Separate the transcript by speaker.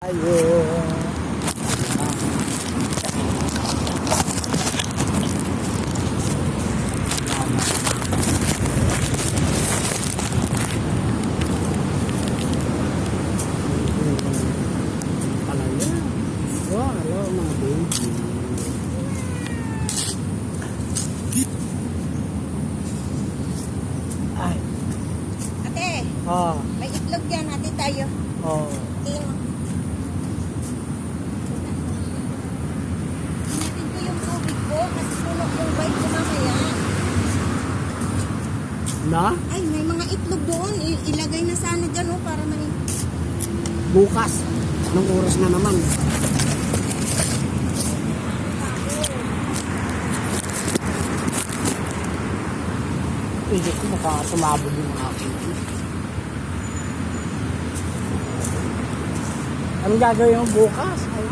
Speaker 1: Tayo. Palaya. Oh, hello mga baby. Ay.
Speaker 2: Ate,
Speaker 1: Oh.
Speaker 2: may itlog yan. Hati tayo.
Speaker 1: Oh.
Speaker 2: Tingin mo. Hinatin ko yung tubig ko kasi puno yung bike ko mamaya.
Speaker 1: Na?
Speaker 2: Ay, may mga itlog doon. Ilagay na sana dyan para may...
Speaker 1: Bukas. Anong oras na naman? Hindi ko makakasumabog yung akin. Anong gagawin mo bukas? Ano?